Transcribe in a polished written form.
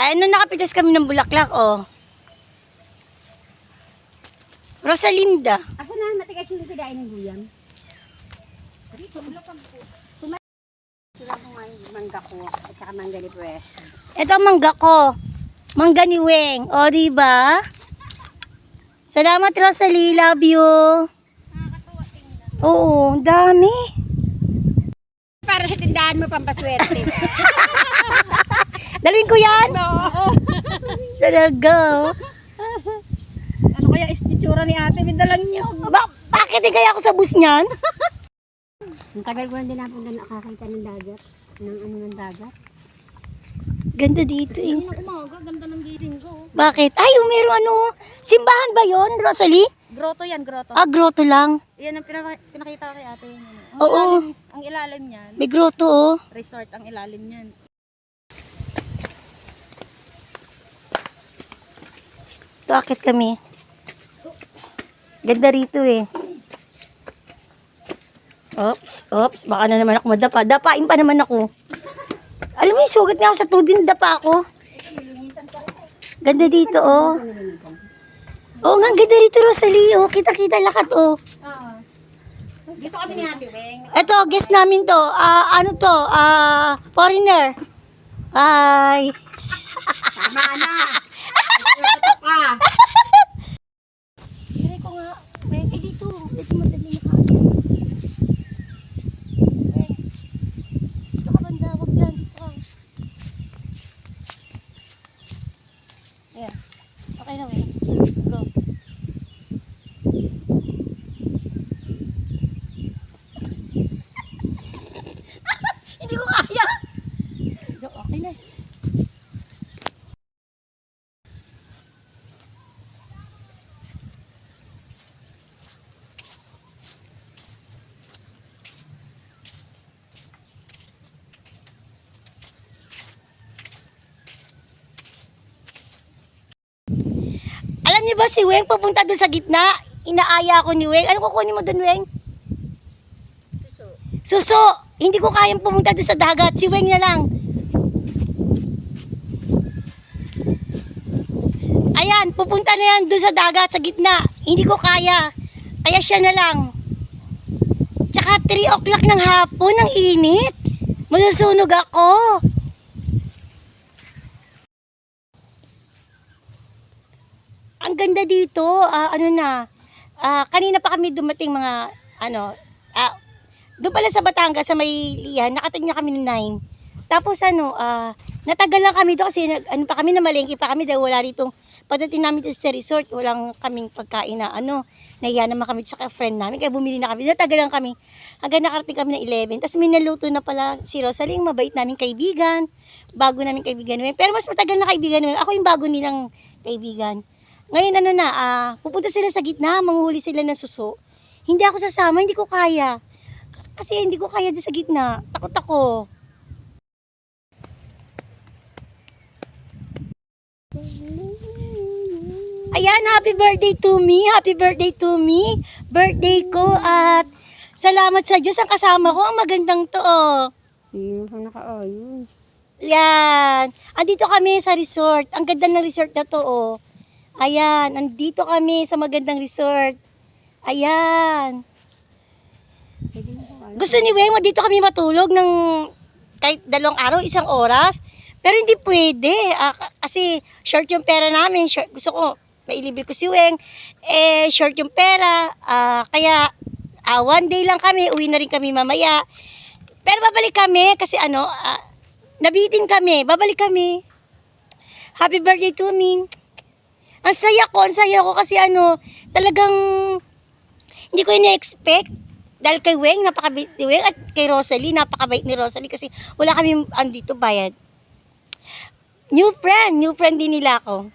Ay, ano, nakapitas kami ng bulaklak, oh. Rosalinda. Ako na, matigas yung pidain ng guyam. Dito, bulaklak po. Sila ko mangga ko at saka mangga ni Pwes. Ito ang mangga ko. Mangga ni Weng. O, diba? Salamat, Rosalie. Love you. Nakakatuwa tingnan. Oo, dami. Para sa tindahan mo, pampaswerte. Dalhin ko yan. Talaga. Ano kaya istitsura ni ate? Mindalang niyo. Bakit di kaya ako sa bus niyan? Ang tagal ko lang din ako nakakita ng dagat. Ng dagat. Ganda dito eh. Ang umaga, ganda ng gising ko. Bakit? Ay, meron ano. Simbahan ba yon, Rosalie? Grotto yan, grotto. Ah, grotto lang. Yan ang pinakita ko kay ate. Oo. Ang ilalim niyan. May grotto oh. Resort ang ilalim niyan. Bakit kami? Ganda rito eh. Oops, baka na naman ako madapa. Dapain pa naman ako. Alam mo yung sugat nga ako sa tudin, dapa ako. Ganda dito oh. Oo nga, ganda rito Rosalie oh. Kita-kita lahat oh. Oo. Dito kami ni Ate Weng. Eto, guest namin to. Ano to? Foreigner. Hi. Tama na. Ito ka. Try ko nga. Weng, dito. Dito madali na kaya. Weng. Dito ka banda. Huwag dyan. Dito ka. Ayan. Okay na, Weng. Go. Hindi ko kaya. Okay na. Alam niyo ba si Weng pupunta doon sa gitna? Inaaya ako ni Weng. Ano kukunin mo doon, Weng? Suso. Hindi ko kayang pumunta doon sa dagat. Si Weng na lang. Ayan, pupunta na yan doon sa dagat, sa gitna. Hindi ko kaya. Kaya siya na lang. Tsaka 3 o'clock ng hapon, ang init. Malusunog ako. Ang ganda dito, kanina pa kami dumating mga, doon pala sa Batangas, sa may Lihan, nakating na kami ng 9. Tapos natagal lang kami doon kasi pa kami, namalengke pa kami dahil wala ritong, pagdating namin sa resort, walang kaming pagkain na nahiya naman kami sa friend namin, kaya bumili na kami, natagal lang kami, hanggang nakarating kami ng 11. Tapos may naluto na pala si Rosalie, mabait namin kaibigan, bago namin kaibigan, pero mas matagal na kaibigan, ako yung bago nilang kaibigan. Ngayon pupunta sila sa gitna, manghuhuli sila ng suso. Hindi ako sasama, hindi ko kaya. Kasi hindi ko kaya dyan sa gitna. Takot ako. Ayan, happy birthday to me. Happy birthday to me. Birthday ko at salamat sa Diyos ang kasama ko. Ang magandang to oh. Nakaayos. Yan. Andito kami sa resort. Ang ganda ng resort na to oh. Ayan, andito kami sa magandang resort. Ayan. Gusto ni Weng, dito kami matulog ng kahit 2 araw, 1 oras. Pero hindi pwede. Kasi short yung pera namin. Gusto ko, mailibre ko si Weng. Short yung pera. Kaya, 1 day lang kami. Uwi na rin kami mamaya. Pero babalik kami kasi nabitin kami. Babalik kami. Happy birthday to me. Ang saya ko kasi talagang hindi ko ina-expect. Dahil kay Weng, napakabait ni Weng at kay Rosalie, napakabait ni Rosalie kasi wala kami andito bayad. New friend din nila ako.